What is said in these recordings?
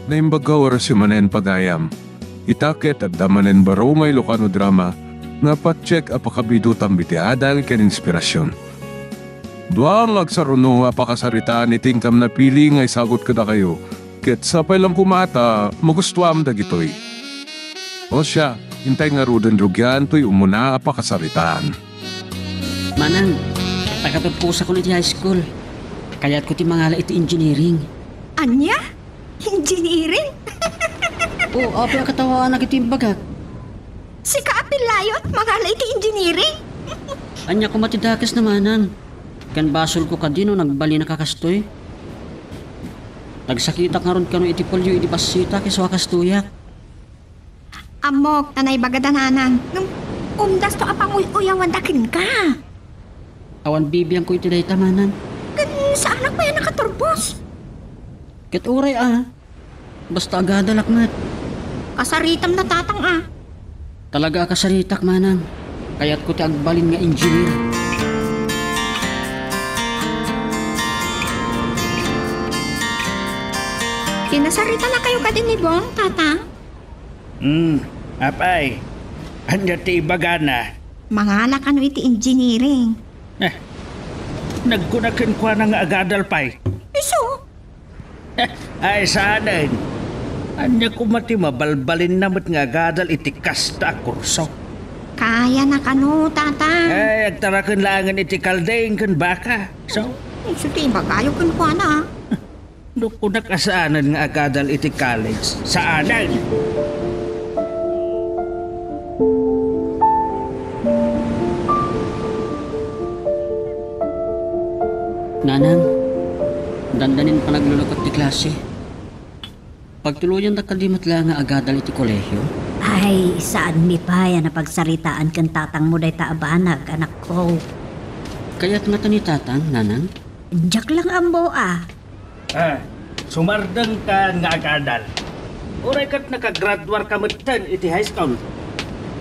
Naimbagaw oras yung manen pagayam. Itakit at damanen baro may lokano drama nga pa-check apakabido tambitiadal ken inspirasyon. Duang lagsaruno apakasaritaan itingkam na pili nga isagot kada kayo. Ket sapay lang kumata, magustuam dagitoy. O siya, hintay nga rudan rugyan to'y umuna apakasaritaan. Manang, tagatagpusa ko na di high school. Kaya't ko ti mangala iti engineering. Anya? Engineering? O, api ang katawaan na iti bagag. Si Kaapil Layot, magala iti engineering? Anya ko matidakas na manan. Kan basol ko kadino nagbali na kakastoy. Nagsakita nga ron kano iti polyo iti pasita kiswa kastuyak. Amok, tanay bagadananan. Nung umdas to apanguy-uyawan dakin ka. Awan bibiyang ko iti dayta manan. Kan sa anak pa yan nakaturbos. Ket uray basta agada lakmat. Kasaritam na tatang Talaga kasaritak manan. Kaya't ko ti agbalin nga engineer. Kinasarita na kayo ka din ni Bong, tatang? Apay. Anya ti ibagana. Mangalak ano iti engineering. Nagkunakin ko na nga agadal pay. Iso? Ay saanan. Anya ko mati mabalbalin namit nga agadal iti kasta kurso. Kaya na kano, tatang. Ay agtarakan langan iti kaldeng kan baka. So, Iso ti bagayo kun ko na. ko nakasaanan nga agadal iti college. Saanan? Nanang, dandanin pa naglulukot ti klase. Pagtuluyan na kalimat lang nga agadal iti kolehyo. Ay, saan mi pa yan na pagsaritaan kan tatang mo day taabanag, anak ko. Kaya't nga ni tatang, nanang. Diyak lang ambo Sumardang ka nga agadal. Uray kat nakagraduar ka matan iti high school.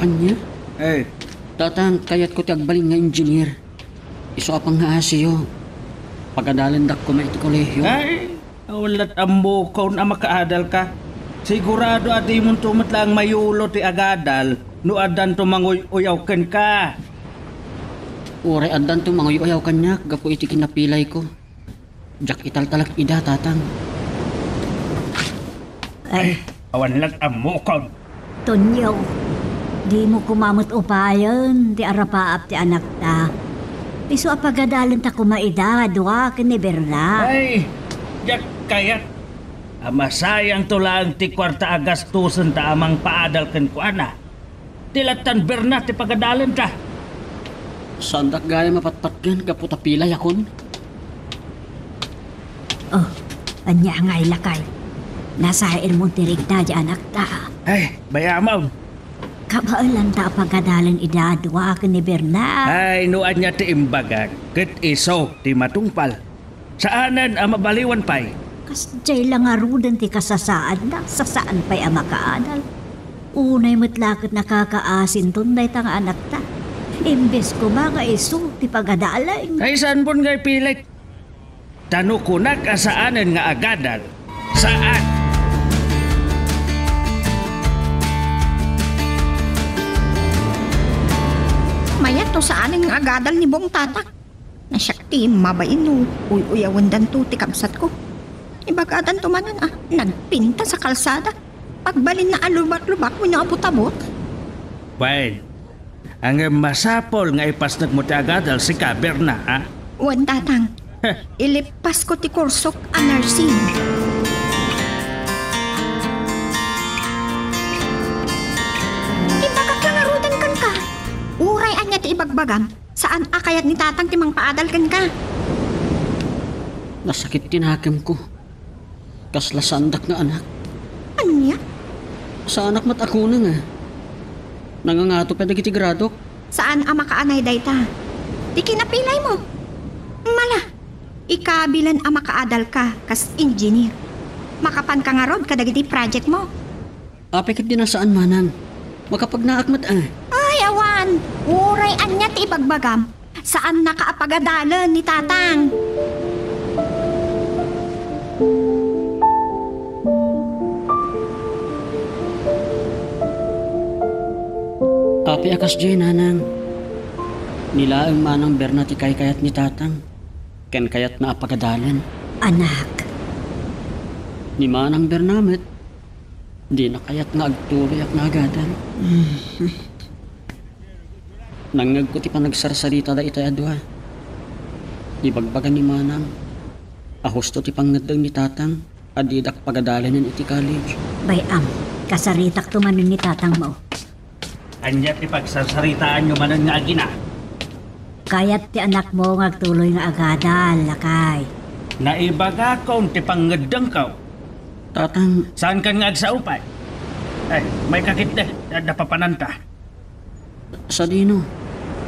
Anya? Eh, Tatang, kaya't ko ti agbalin nga engineer. Iso apang nga asiyo. Pagadalan dak ko iti kolehyo. ay, walat ambo kaun na makaadal ka. Sigurado adi mong tumat lang mayulo ti agadal no adan tumanguy-uyaw ken ka. Uray adan to mga uyaw kanyak, gapo iti kinapilay ko. Jak italtalak ida, tatang. Ay, Awan lang ammo kaun. Tonyo, di mo kumamot upayan, ti arapaap ti anak ta. Iso apagadalan ta kumaida, duwa ni Berna. Ay, jak kayat. Masayang to lang ti kwarta agastusan ta amang paadal ken kuana. Tilatan Berna ti pagadalan ta. Sandak gaya mapatpatgan, gapo tapilay akon. Oh, anya ngay lakay. Nasain mo tirig na di anak ta. Ay, bayamaw. Kabailan ta apagadalan ida, duwa ni Berna. Ay, nuan niya ti imbagag. Ket iso ti matungpal. Saanan ang mabaliwan pay? Kasjay lang nga rudan ti kasasaan na, sasaan pa'y ama kaanal. Unay matlakot nakakaasin tunday ta nga anak ta. Imbes ko mga iso, ti pagadalay. Ay, saan pun ngay pilit? Tano ko na kasaanan nga agadal. Saan? Mayat to saan ang agadal ni Bong, tatak? Nasyakti, mabaino. Uyawan dan to, tikabsat ko. Ibagadan to manan nagpinta sa kalsada. Pagbalin na alubak-lubak mo na abot-abot. Well, ang masapol nga ipasnag mo ti agadal si Kaberna, ha? Wan, tatang. Ilipas ko ti kursok a nursing. Ibagak lang arudan kan ka. Uray anya ti ibagbagam. Saan akayat ni tatang timang paadal kan ka? Nasakit tinakim ko. Kasla sandak nga anak. Anya? Sa anak mat ako na nga. Nangangato pa dagiti gradok. Saan ang makaanay dayta? Di kinapilay mo. Mala, ikabilan ang makaadal ka kas engineer. Makapan ka nga rod kadagiti project mo. Apekit din na saan manang. Makapagnaakmat Ay, awan! Uray anya ti ibagbagam. Saan nakaapagadalan ni tatang? Ti akas di nanang. Nilaang manang berna ti kayat ni tatang. Ken kayat na apagadalan. Anak, Ni manang bernamet. Di na kayat nga agtuloy ak nagadan. Nangag ko ti panagsarsarita da itay adwa. Ibagbagan ni manang. Ahusto ti pangadang ni tatang. Adidak pagadalan iti college. bayam, kasaritak tumanin ni tatang mo. Anya ti pagsasaritaan nyo manan nga agina. Kaya't ti anak mo ngagtuloy nga agadal, lakay. Naibaga ko ti pangadang ka. Tatang, Saan ka nga agsaupay? May kakit na. Napapananta. sa dino.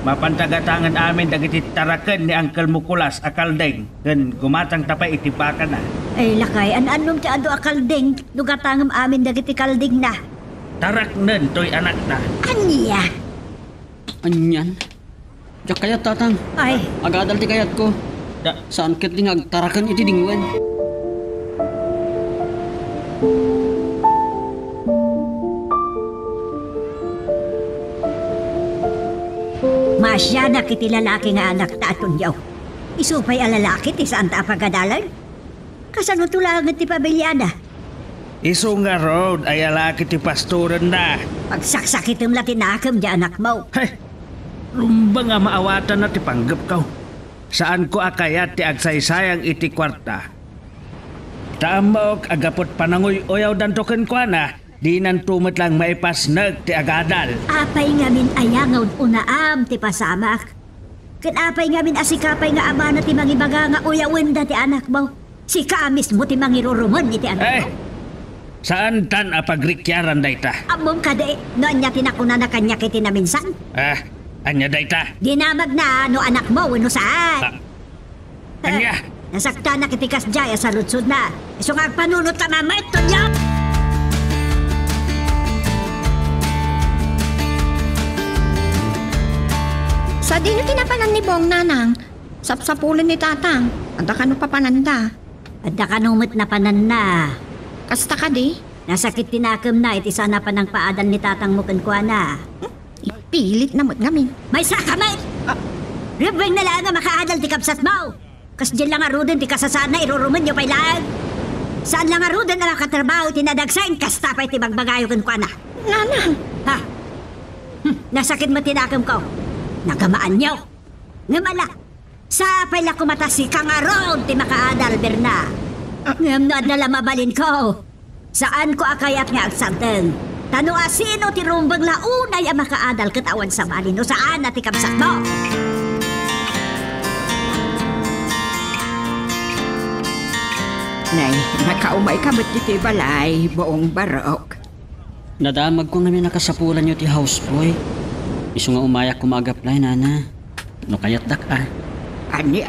Mapantagatangan amin dagiti taraken ni Uncle Mukulas akaldeng. Gan gumatang tapay itipakan na. Ay, lakay, an-anom ti ado akalding, lugatangam amin dagiti kalding na. Tarak nun to'y anak na. Anya? Anyan? Diyak kayat tatang. Ay, Agadal ti kayat ko. Da, Saan ket di agtarakan iti dingwen. masya na kiti lalaki nga anak ta aton yaw. Isupay a lalaki ti saan ta pagadalan? Kasano tulangan ti pamilyana? iso nga road ay alaki ti pastoran na. Pagsaksakit la tinakam di anak mo. Hey, rumba nga maawatan na ti panggap ka. Saan ko akayat ti agsaysayang iti kwarta? Tamok agapot panangoy oyaw dantoken ko na. Di nan tumot lang maipasnag ti agadal. Apay nga min ayangaw unaam ti pasamak. Ken apay nga min asikapay nga ama na ti mangibaga nga uyawin da ti anak mo. Si kamis mo ti mangirurumon iti anak Eh, mo. saan tan apagrikyaran dayta? Amom kada no anya tinakuna na kanya kiti na minsan. Anya dayta? Dinamag na no anak mo no saan. Anya? Nasakta na kiti kasjaya sa lutsod na. Iso nga panunot ka mamay to niya. Sa dino tinapanan ni Bong nanang, sapsapulin ni tatang, anda ka no papananda. Adda kanumit na panan na. Kasta ka di, Nasakit tinakam na iti sana pa ng paadan ni tatang mo kankwa na. ipilit na mo't ngamin. May sakamay! Ribeng na lang nga makaadal ti kapsat mo. Kas dyan lang aruden ti kasasana iruruman nyo pay lang. Saan lang aruden na makatrabaho tinadagsain kasta pa iti magbagayo kankwa na. Nanang, Ha? Nasakit mo tinakam ko. Nagamaan nyo. Ngamala. Sapay la kumata si kangaron ti makaadal berna. Ngam na adala mabalin ko. Saan ko akayat nga agsanteng? Tano sino ti rumbang launay ang makaadal katawan sa balin o saan na ti kapsat mo? nay, nakaumay ka ba't dito balay, buong barok. Nadamag ko nga may nakasapulan nyo ti houseboy. Iso nga umayak kumagaplay, nana. No kayat dak ah. Anya,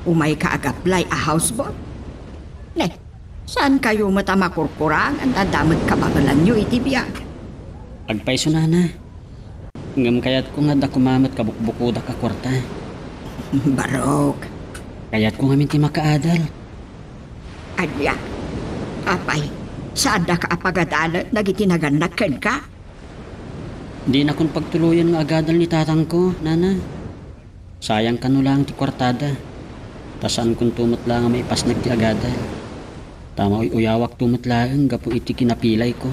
umay ka agaplay a houseboat? Nay, saan kayo mata makurkurang ang dadamag kabagalan nyo iti biyag? Agpaiso, nana. Ngam kayat ko nga da kumamat kabukbuko da ka kwarta. Barok, Kayat ko nga minti makaadal. anya, apay, saan da ka apagadalan nagitinaganakan ka? Di na kong pagtuluyan nga agadal ni tatang ko, nana. Sayang ka no lang ti kwartada. Tasaan kong tumot lang nga maipasnag ti agadal. Tama uyawak tumot lang gapo iti kinapilay ko.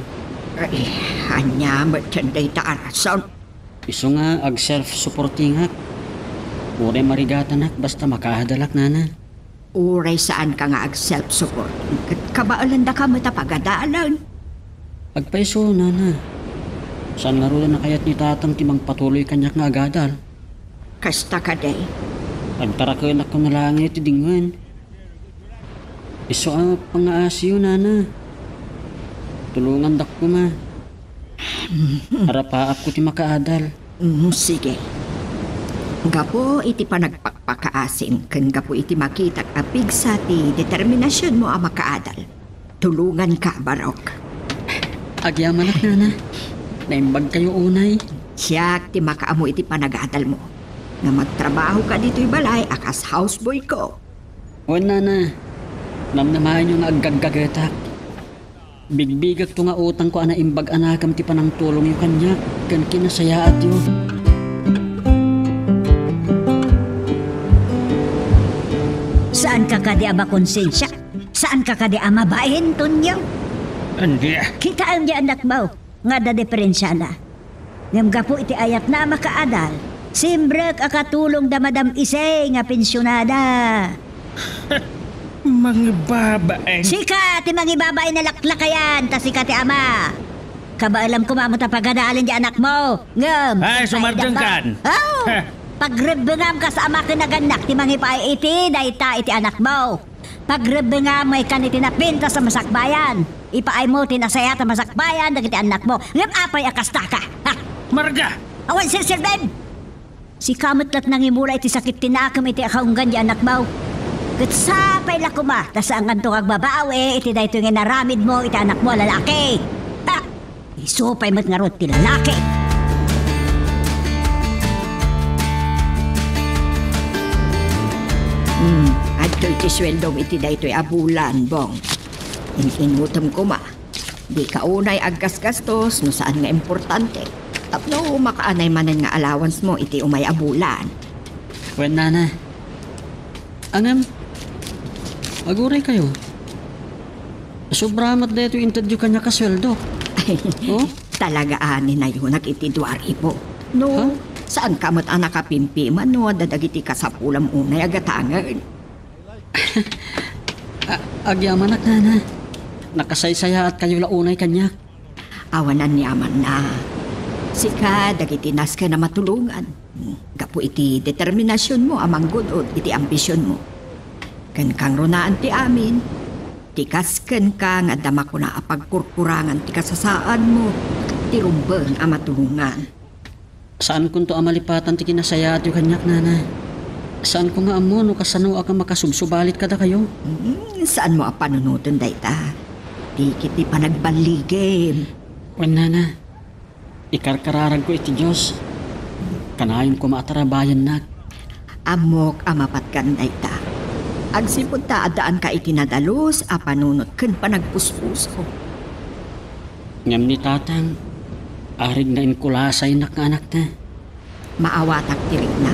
Ay, anya, matyanday ta arason. Iso nga ag self-supporting hak. Ure marigatanat basta makahadalak, nana. Uray saan ka nga ag self-support. Kabaalan da ka matapagadalan. Agpaiso, nana. Saan nga rin na kayat ni tatang timang patuloy kanyak nga agadal? Kasta ka day. Agtarakan ako na lang iti dingwan. Iso pangaasiyo, nana. Tulungan dak ko ma. Harapaap ko ti makaadal. Sige. Gapo iti panagpakpakaasim ken gapo iti makitak apig sa ti determinasyon mo a makaadal. Tulungan ka, Barok. Agyaman ak, nana. Naimbag kayo unay. Siyak ti makaamo iti panagadal mo. Nga magtrabaho ka dito'y balay akas houseboy ko. O, nana. Namnamahan yung aggagagetak. Bigbigag to nga utang ko ana imbag anakam ti panang tulong yu kanya. Kan kinasayaat yu. Saan ka kadi ama konsensya? Saan ka kadi ama bain, Tonyo? Andi, Kita ang di anak mo, nga da diferensya na. Ngam gapo iti ayat na makaadal, simbrek akatulong da Madam Isay nga pensyonada. mga babaeng. Sika, ti mga babae na laklakayan, ta sika ti ama. Kabaalam ko mamuta pagadaalin di anak mo. Ngam. Ay, sumardengkan. Oh! Pagrebengam ka sa ama kinaganak, ti mga iti, dayta iti anak mo. Pagrebengam may kaniti na pinta sa masakbayan. Ipaay mo tinasaya ta masakbayan, dagiti anak mo. Ngam apay akasta ka. Ha? Marga! Awan sir Ben! Si kamot lat nangimula iti sakit tinakam iti akaunggan di anak mo. Katsapay la kuma, tas ang kanto kag babae, iti dayto nga naramid mo, iti anak mo lalaki. Ha! Isupay mo't nga rot ti lalaki. Adto iti sweldong iti daytoy abulan, Bong. Inutom ko ma. Di ka unay aggas-gastos no saan nga importante. Tapno makaanay manan nga allowance mo iti umay abulan. Wen nana. Angam. Aguray kayo. Sobramat dito interview kanya kasweldo. Oh? Talaga ani na yun iti 2,000. No, Huh? saan ka mo't anak kapimpi man no, dadagiti ka sa pulam unay agatangan. Agyaman ak nana. Nakasaysaya at kayo launay kanya. Awanan niyaman na. Sika, dagiti nas ka na matulungan. Gapo iti determinasyon mo amang gudod, iti ambisyon mo. Kan kang runaan ti amin. Tikasken ka nga dama ko na apagkurkurangan ti kasasaan mo. Ti rumbeng ang matulungan. Saan kun to amalipatan ti kinasaya at yung kanyak nana? Saan ko nga amo no kasano ka makasubsubalit kada kayo? Saan mo apanunutan dayta? Di kiti panagbaligim. Wen nana. Ikarkararag ko iti Diyos. Kanayon ko maatarabayan nak. Amok amapat kan dayta. Agsipod ta adaan ka itinadalos a panunot ken panagpuspuso. Ngam ni tatang. Arig na inkulasay nak nga anak na. Maawatak tirik na.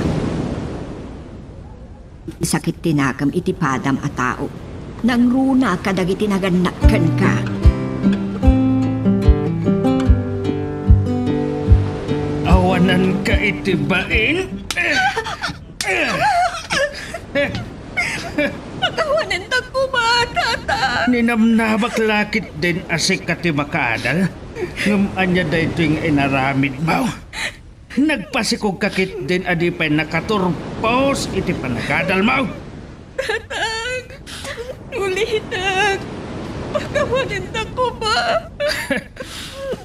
Isakit tinagam iti padam a tao. Nang runa kadag itinaganakan ka. Awanan ka iti bain? Awanan ta ko ba, tata? Ninamnabak lakit din asik ka ti makaadal. Ngam anya dayto yung inaramid mo. Nagpasikog kakit din adipay nakaturpos iti panakadal mo. Ulitak. Pagkawanan ta ko ba?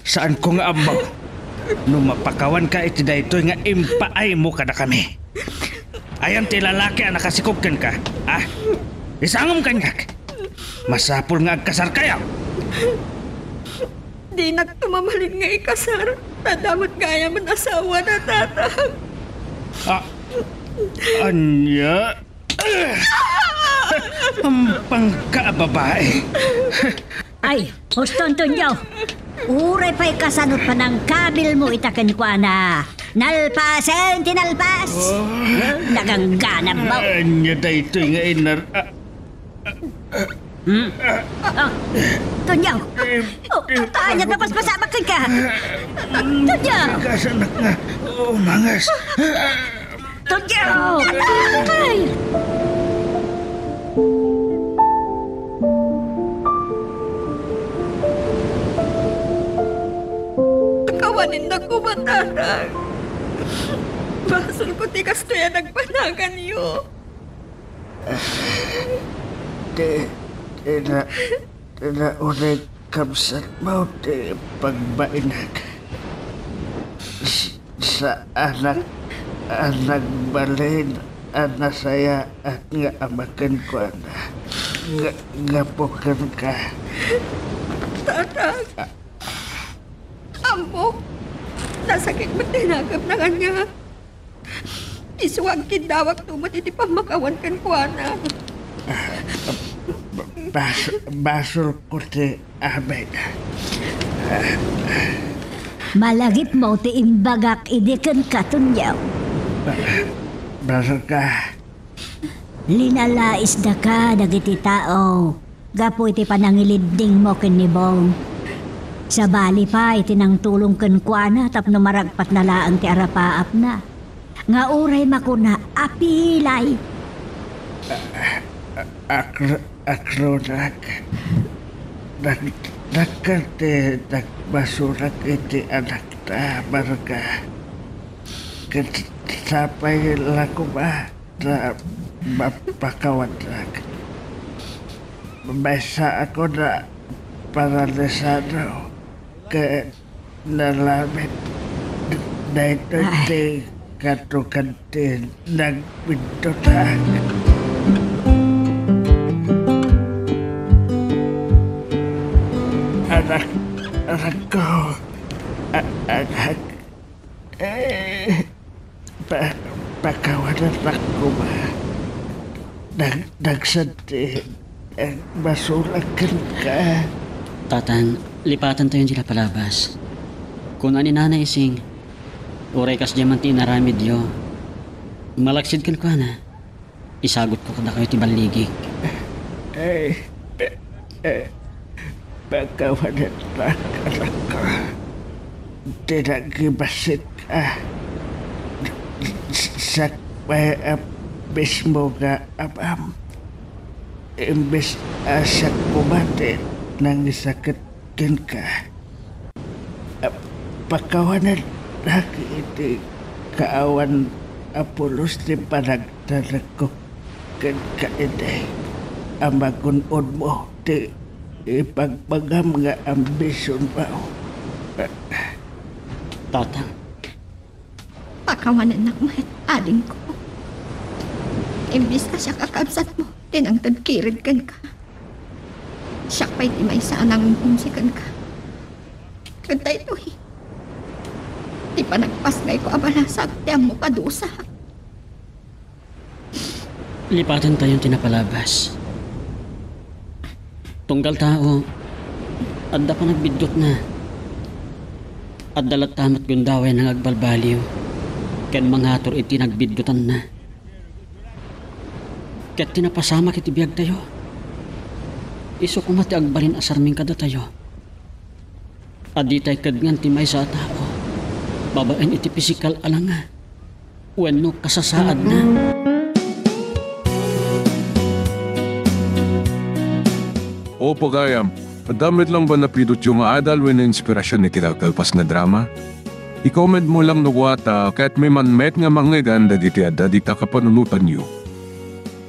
Saan ko nga amaw? Nung mapakawan ka iti dayto nga impaay mo kada kami. Ayan ti lalaki ang nakasikog kan ka. Ah, isangom kanyak. Masapul nga agkasar kayo. Di nagtumamaling nga ikasar. Tadamot kaya man asawa na tatang. Ah, anya? Ang pangkababae. Ay, huston Tonyo. Uray pa'y kasanot pa ng kabil mo itakan ko na. Nalpasen, tinalpas. Nagangganam mo. Anya dayto nga inar... Oh, Tonyo. Oh, taanyat na paspasamak ka. Tonyo. Kasanak nga. Mangas. Tonyo. Ay. Kawanin na ko ba, tatang? Basol ko tikas to yan nagpanagan niyo. Tina unay kamsat mo ti pagbainag. Sa anak balin anasaya at nga amakan ko na. Nga pukan ka. Tatang. Amok. Nasakit mo tinagap na kanya. Isuwag kindawag tumot iti pamakawan kan kuana. basol ko ti Ahmed. Malagip mo ti imbagak idikan katunyaw. Basol ka. Linalais da ka dagiti tao. Gapo iti panangiliding mo kinibong. Sa bali pa iti nang tulong ken kuana tapno maragpat na laang ti arapaap na. Nga uray makuna apilay. Akronak. Nagkante nagbasurak iti anak ta marga. Sapay lako ba na mapakawanak. Mabasa ako na paralisado ke nalamin na ito ti katukantin nagpintutak. Anak ko, anak, pakawanan ako ba? Nagsanti, masulakan ka. Tatang, lipatan tayo sila palabas. Kung ani nanay ising, uray kas diamant ti inaramid yo. Malaksid kan ko na. Isagot ko kada kayo ti baligig. Pagkawanan lang anak ko. Tinagibasit ka. Sa mismo ka abam. Imbes sa kumatin nang isakitin ka. Pagkawanan lagi iti kaawan Apolos ti panagdalag ko kan kaiday. Amagunod mo ti ipagpagam nga ambisyon ba? Tatang, Pakawanan na mahit aling ko. Imbis na siya kakabsat mo, tinangtad kirid kan ka. Siya pa'y di may sanang humsikan ka. Kanta ito eh. Di pa nagpas ngay ko abala sa tiyam mo padusa. lipatan tayong tinapalabas. Tunggal tao, adda pa nagbidot na. At dalat tamat gundaway ng agbalbaliw. Ken mangator iti nagbiddotan na. Ket tinapasama kiti biyag tayo. Iso kumati agbalin asarming kada tayo. Adi tay kadngan ti may sa tao. Babaen iti pisikal alanga. Wenno kasasaad na. Opo gayam, madamit lang ba napidot yung adal when inspirasyon ni kinagkalpas na drama? I-comment mo lang nuwata kahit may manmet nga manggigan da diti adda di kapanunutan nyo.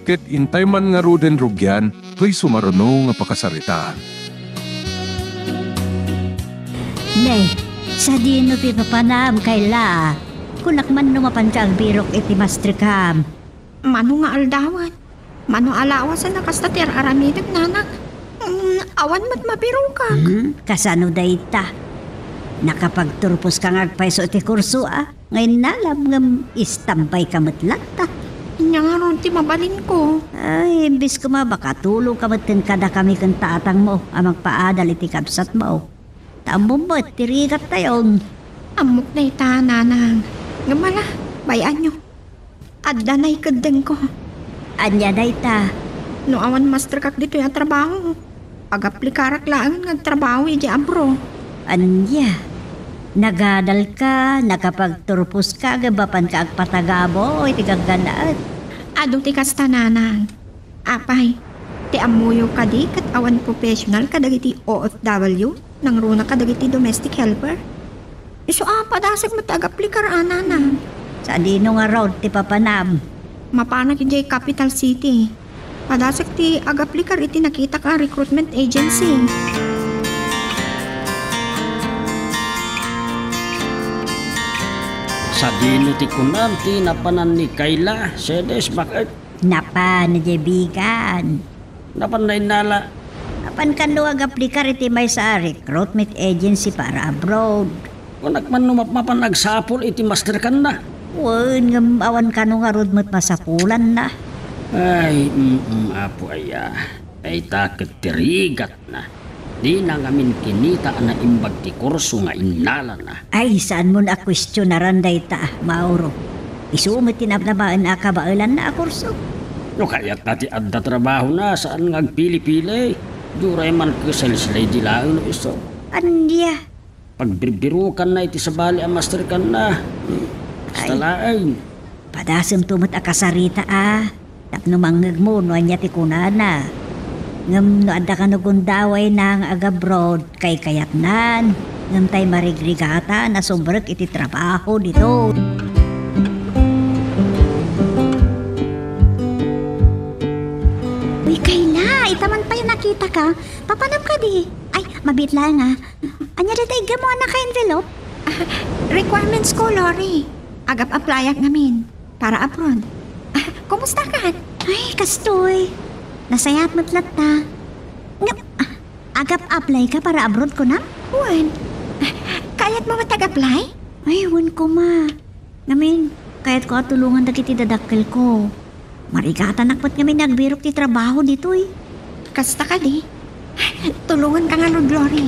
Ket intay man nga ruden rugyan, kay sumaruno nga pakasaritaan. Nay, sa dino ti papanam kay la. Kunak man numapan ka ang birok iti mastrikam. Mano nga aldawan. Mano alawasan na kastatir aramidag nanak. Awan mat mabiro ka. Kasano dayta? Nakapagturpos kang agpaiso iti kurso Ngayon nalam ngam istampay kamatlat ta. Inya nga ron ti mabalin ko. Ay, imbis ko baka tulong kamat kan kada kami kan tatang mo amang paadal iti kabsat mo. Tamo mo, tirigat tayon. Amok na ita nanang. Ngamala, bayan nyo. Adda na ikadeng ko. Anya dayta. No awan master kak dito yung trabaho. Pag-aplikarak lang ng trabaho iti abro. Anya? Nagadal ka, nakapagturpos ka, gabapan ka agpatagabo, iti gaganaat. Ado ti kasta nanang. Apay, ti amuyo ka di kat awan professional kadagiti OFW nang runa kadagiti domestic helper. Iso padasag mo tag-aplikar nanang. Sa dino nga road ti papanam. Mapanak iti Capital City. Padasag ti agaplikar iti nakita ka recruitment agency. Sa dino ti kunam ti napanan ni Kayla. Sedes bakit? Napa, najebigan. Napanay nala. Apan kan luwag aplikar iti may sa recruitment agency para abroad. Kung nakman mapan nagsapol iti master kan na. Wen ngam awan kano nga rod mo't masapulan na. Ay, apo aya. Ay takot tirigat na. Di na ngamin kinita na imbag ti kurso nga inala na. Ay, saan mo na question na randay ta, Mauro? Isumit tinabnabaan na kabailan na kurso. No kaya't nati adda trabaho na saan nga agpili-pili. Duray man kasalsilay di lang no iso. Andya, Pagbibirukan na iti sabali ang master kan na. Basta laing. padasem tumot akasarita Tapno manggag mo, no anya ti kunana. Ngam no adda ka no gundaway na nga agabroad kay kayatnan. Ngam tay marigrigata na sombrek iti trabaho dito. Uy, Kayla, itaman pa yung nakita ka. Papanam ka di. Ay, mabitla nga. Anya dito igamo na ka envelope? Requirements ko, Lori. Agap applyak namin. Para abroad. Kumusta ka? Ay, kastoy. Nasayat matlat ta. Agap apply ka para abroad ko na? Juan, kaya't mo matag-apply? Ay, wan ko ma. Ngamin, kahit ko tulungan dagiti dadakkel ko. Marigatan nakpat kami nagbirok ti trabaho dito eh. Kasta ka di. Tulungan ka nga, Lord Lori.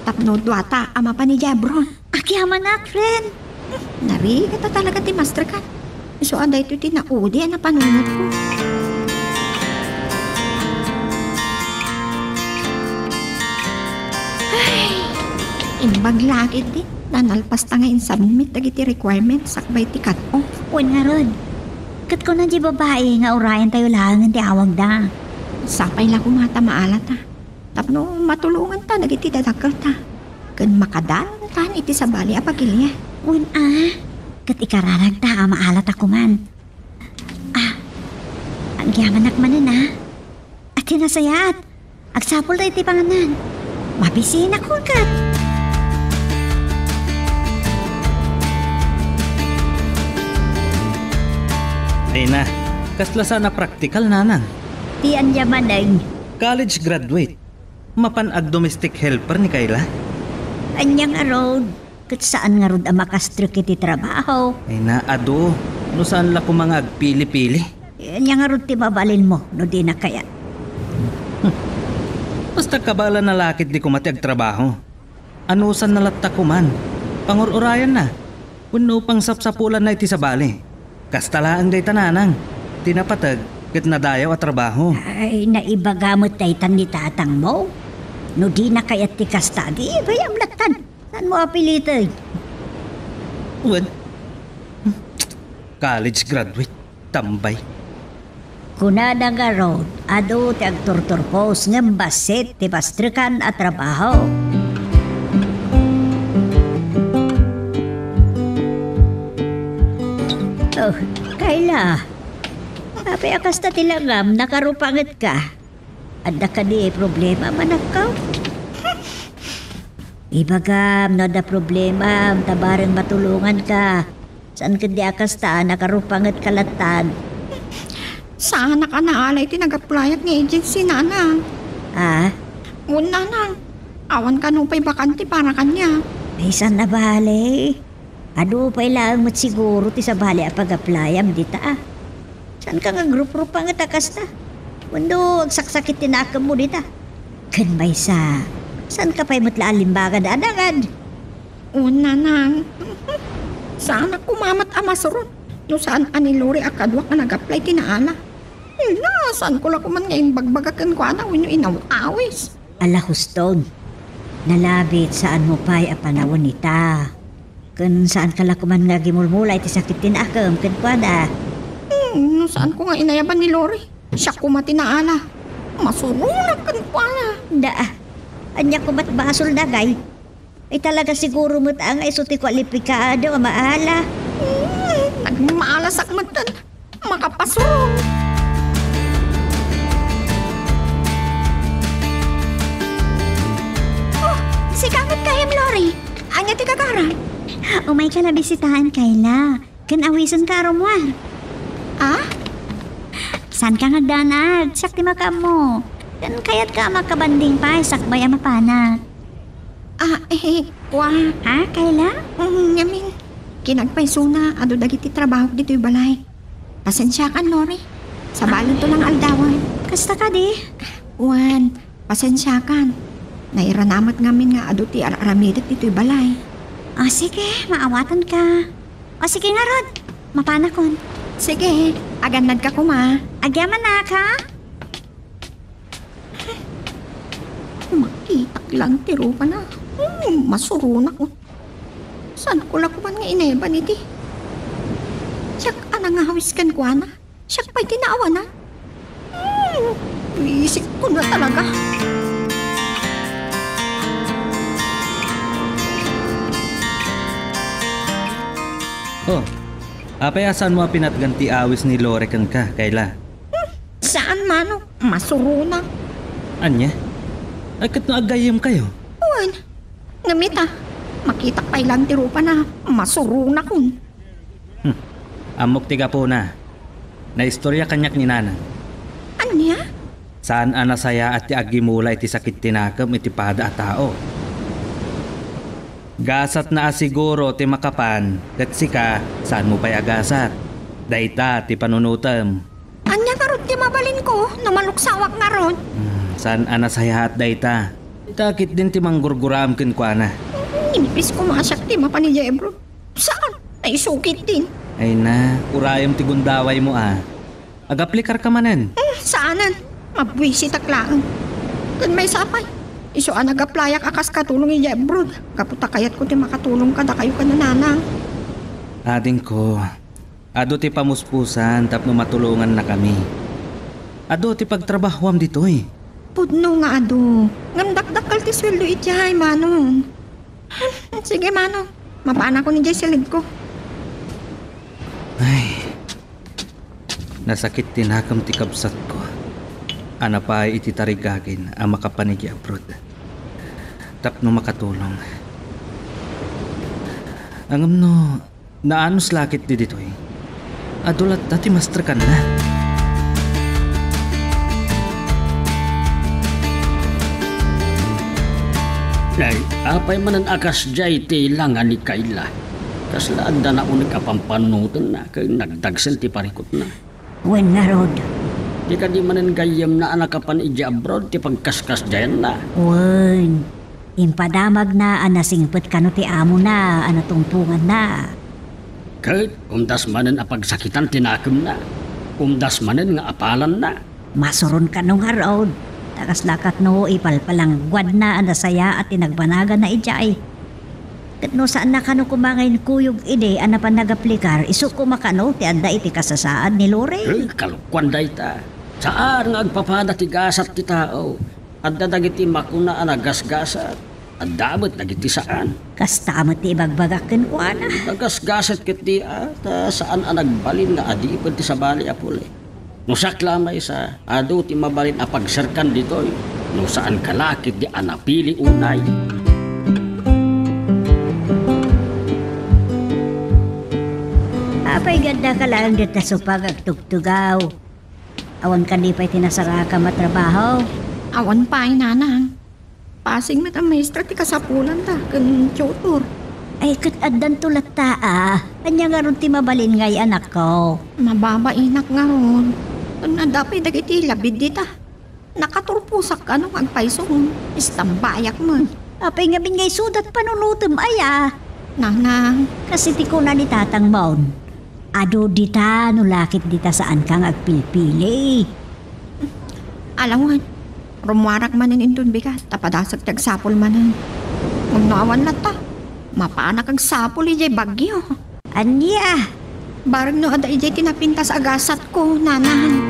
Tapno duwata, ama pa ni Jabron. Akyaman na, friend. Narigat na talaga ti master ka. So, anday ito tinaudi na panunod ko. Ay, imbag lagi di. Nanalpas ta ngayon submit dagiti requirements sakbay ti cut-off. Wan nga rod. Kat ko na di babae nga urayan tayo langan ti awag da. Sapay lang kumata maalat ta. Tapno matulungan ta dagiti dadakkel ta. Ken makadal tan iti sabali a pagilya. Wan kat ikararag ta maalat ako man. Ang yaman nakmanan At tinasayat. Agsapol tayo ti panganan. Mabisin ako kat. Ay na, kasla sana praktikal nanang. Ti ang yaman ay. College graduate. Mapanag domestic helper ni Kayla. Anyang arod. Kat saan nga rod ang makastro kiti trabaho. Ay na, ado. No saan la ko mga agpili-pili. Anyang arod ti babalin mo. No di na kaya. Basta kabala na lakit di ko mati agtrabaho. Anusan na latta ko man. Pangururayan na. Puno pang sapsapulan na iti sa bali. Kastalaan day tananang. Tinapatag, kat nadayaw at trabaho. Ay, naibagamot tayo tan ni tatang mo. No di na kaya ti kastadi, bayam latan. Saan mo apilitay? What? College graduate. Tambay. Kunada nga road, ado ti agturturpos ng basit ti pastrikan at trabaho. Oh, Kayla. Apay akas ta tilangam, nakarupangat ka. Adda ka di problema manakaw. Ibagam, no da problema, tabarang matulungan ka. Saan ka di akas ta, nakarupangat kalatan. Saan ka naalay tinag-apply ni agency nana? Una na. Awan ka nung pa'y bakante para kanya. Ay, saan na bale? Ado pa'y lang mat siguro ti sa bale a pag-applyam dita Saan ka nga grup-grup nga takas ta? Mundo, agsaksakit tinakam mo dita. Kan may saan ka pa'y matlalimbaga daadagad? Una na. Saan ako mamat amasurot? No saan anilori akadwa ka nag-apply tinaala? Na, saan ko lang kuman ngayon bagbagakan ko ana when you inawawis? Ala hustog, nalabit saan mo pa'y apanawon nita. Kan saan ka lang kuman nga gimulmulay ti sakit tinakam, kan kwada. No saan ko nga inayaban ni Lori? Siya ko matinaala. Masurulak kan ko ana. Anya ko ba't basol dagay? Ay talaga siguro mo't ang ay suti kwalipikado ang maala. Nagmaalasak matan. Makapasurong. Oh, si Kamit kayam Lori. Anya ti kagara? Umay ka na bisitahan Kayla. Kan awisan ka aromwar. San ka ngagdanag? Sakti makam mo. Kan kayat ka makabanding pa, sakbay ang mapanag. Kwa. Ha, Kayla? Yamin. Kinagpay suna, ado dagiti trabaho dito yung balay. Pasensya ka, Lori. Sa balon to lang aldawan. Kasta ka di? Wan, pasensya kan. Nairanamat ngamin nga ado ti aramidat dito'y balay. O sige, maawatan ka. O sige nga Rod, mapanakon. Sige, aganad ka kuma. Agyaman na ka? Makitak lang tiro pa na. Masuruna ko. Saan ko lakuman nga ineba niti? Siyak anang nga hawiskan ko na. Siyak pa'y tinaawa na. Isip ko na talaga. Oh, apayasan mo pinatganti awis ni Lorekan ka, Kayla? Saan mano? Masuruna. Anya? Ay kat no agayim kayo. Uwan, ngamita. Makita pa'y lang tiro pa na. Masuruna kun. Amok tiga po na. Naistorya kanyak ni Nanang. Anya? Saan anasaya at ti agimula iti sakit tinakam iti pada a tao. Gasat na asiguro ti makapan, kat sika, saan mo pa'y agasat? Dayta ti panunutam. Anya karot ti mabalin ko, namaluksawak nga ron. Saan anasaya at dayta? Takit din ti manggurguram kin kwa na. Inipis ko mga sakti mapanidya bro. Saan? Naisukit din. Ay na, urayom ti gundaway mo ah. Agaplikar ka manen. Saanan? Mabwisit aklaan. Kan may sapay. Iso nagaplayak akas katulong iya bro. Kaputa kayat ko ti makatulong kada kayo ka nanang. Ading ko, ado ti pamuspusan tapno matulungan na kami. Ado ti pagtrabahwam dito eh. Pudno nga ado. Ngandakdakal ti sweldo ityahay manong. Sige manong. Mapana ko ni Jay silid ko. Ay, nasakit tinakam ti kabsat ko. Ana pa iti tarigagin ang makapanigi abroad. Tapno makatulong. Angam no, naanos lakit di dito eh. Adulat dati master ka na. Ay, apay manan akas jay ti langan ni Kayla. Kaslaan da na unig kapampanutan na kay nagdagsen ti parikot na. Wen nga Rod. Di ka di manan gayam na anak kapan ija abroad ti pagkaskas jayan na. Wen. Impadamag na anasingpet kano ti amo na anatungtungan na. Kahit umdas manan apagsakitan tinakam na. Umdas manan nga apalan na. Masuron ka nung nga Rod. Takas lakat no ipalpalang gwad na anasaya at tinagbanagan na ijay. Kat no saan na kano kumangayin kuyog ide ana pa nagaplikar iso kumakano ti anda iti kasasaan ni Lore. Kalukwan day ta. Saan nga agpapada ti gasat ti tao? Adda dagiti makuna anagasgasat. Adamot dagiti saan? Kastamot ti ibagbagakin ko ana. Nagasgasat kiti ta saan anagbalin nga adi ipad ti sabali apuli. Nusak lamay sa ado ti mabalin apagserkan ditoy. No saan kalakit di anapili unay. Apay ganda ka lang dito sa pagagtugtugaw. Awan ka di pa'y tinasara ka matrabaho. Awan pa ay nanang. Pasing met ang maestra ti kasapulan ta. Kan tutor. Ay kat addan tulat ta Anya nga ron ti mabalin ngay anak ko. Mababainak nga ron. Nadapay dagiti labid dita. Nakaturpusak ka nung agpaisong. Istambayak mo. Apay nga bingay sudat panunutom ay Nanang. Kasi ti ko na ni tatang maun. Ado dita no lakit dita saan kang agpilpili. Alam mo, rumwarak manin intun bigat. Tapadasag tagsapol manin. Magnawan na ta. Mapanak ang sapol ijay bagyo. Anya? Barang no ada ijay tinapintas agasat ko, nanang.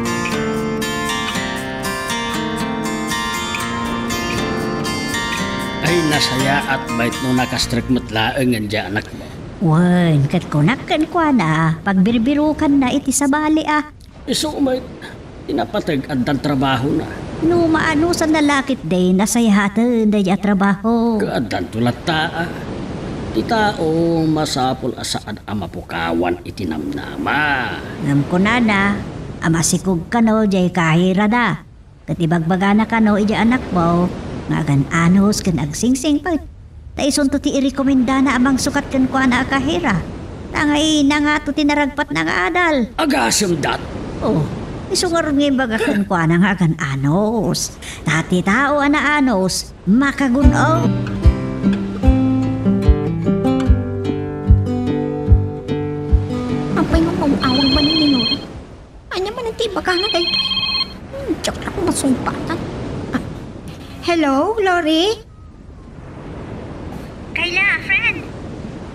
Ay nasaya at bait no nakastrek matlaeng nga anak mo. Wen, kat kunakan kwa na. Pagbirbirukan na iti sabali Iso umay tinapatag addan trabaho na. No maano sa nalakit day nasayhatan day trabaho. Kaaddan tulat taa. Ti tao masapol asaan amapukawan itinamnama. Ngam ko na. Amasikog ka no jay kahira na. Katibagbaga na ka no ija anak mo. Nga gan anos kan agsingsing pa. Taison to ti irekomenda na amang sukat kan kwa na kahira. Tangay na nga to tinaragpat na nga adal. Agasem dat. Oh, Isungaron nga bagakan ko anang agan anos. Tati tao ana anos, makagunaw. Apay nga awang ba ni Lori? Anya man ang tiba ka na day. Diyak na kung masumpatan. Hello, Lori? Kayla, friend.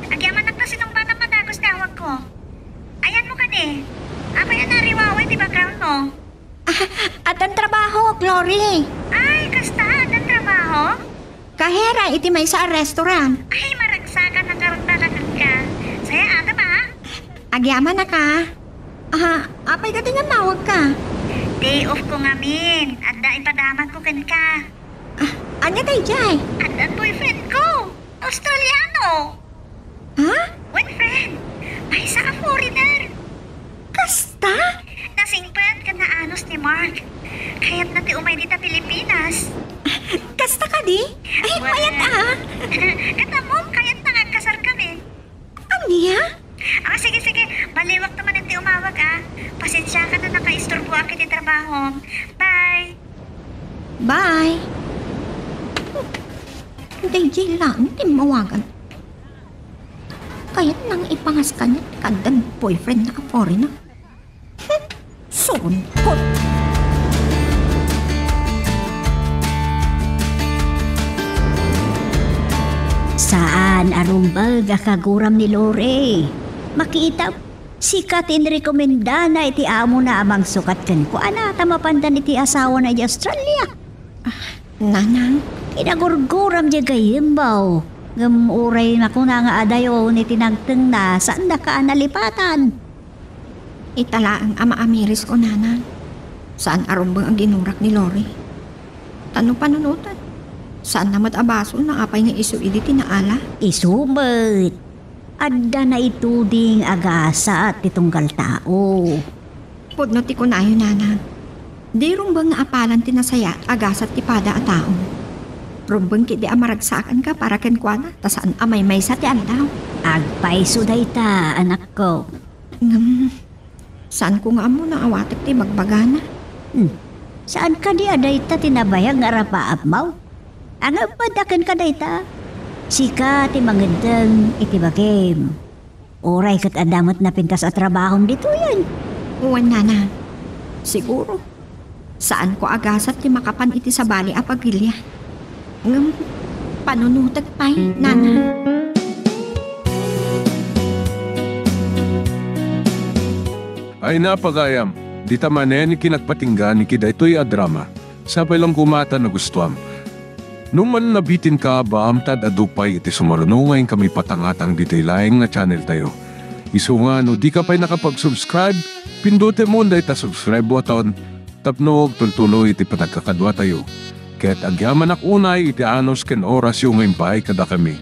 Agyaman na sinong bata matagos tawag ko. Ayan mo ka ni. Apa yan nariwaway di background mo? At ang trabaho, Lori. Ay, kasta, ang trabaho? Kahera, iti may sa restaurant. Ay, maragsakan ng karantalakan ka. Saya ata ba? Agyaman na ka. Apay ka din nga mawag ka. Day off ko nga min. At da ipadamat ko kan ka. Anya tayo jay? At ang boyfriend ko. Australiano. Ha? One friend. May isa ka foreigner. Kasta? Nasingpan ka na anos ni Mark. Kaya't nati umay dita Pilipinas. Kasta ka di? Ay, Well, mayat Katamom, kaya't nangagkasar kami. Anya? Sige. Baliwag naman ang umawag Pasensya ka na nakaistorbo ako di trabaho. Bye. Bye. Day lang, hindi mawagan. Kaya't nang ipangas ka niya, kandang boyfriend na foreigner. Sunkot. Saan arumbag akaguram ni Lore? Makita, sikat inrekomenda na iti amo na amang sukat kan ko. Ana, tamapandan iti asawa na di Australia. Nanang, Inagurguram di gayimbaw. Gamuray na ko na nga adayo ni tinagteng na saan na ka nalipatan. itala ang ama amiris ko, nanang. Saan arumbang ang ginurak ni Lori? Tanong panunutan. Saan namat abaso na apay nga isu idi tinaala? Isumit. Adda na ituding agasa at titunggal tao. Pudno ti kunayo, nanang. Di rumbang nga apalan tinasaya agasat ti pada a tao. Rumbang ki di amaragsakan ka para ken kuana tasaan amay may sa ti aldaw. Agpaiso dayta, anak ko. Saan ko nga mo na awatek ti bagbagana? Saan ka di adayta tinabayang nga rapaap mau? Ang padakan ka dayta? Sika ti mangedeng iti bagim. Oray kat adamat na pintas at trabahong dito yan. Uwan, nanang. Siguro. Saan ko agasat ti makapan iti sa bali a pagilya? Panunutag pa'y, nanang. Ay napagayam, di tamanen ni kinagpatinggan ni kidaytoy a drama. Sabay lang kumata na gustuam. Nung man nabitin ka ba amtad adupay iti sumarunungayin kami patangatang detailayang na channel tayo. Isu nga no di ka pa'y nakapag-subscribe, pindutin mo na ita subscribe button, tapno tultuloy iti patagkakadwa tayo. Kaya't agyaman unay iti anos ken oras yung ngayon kada kami.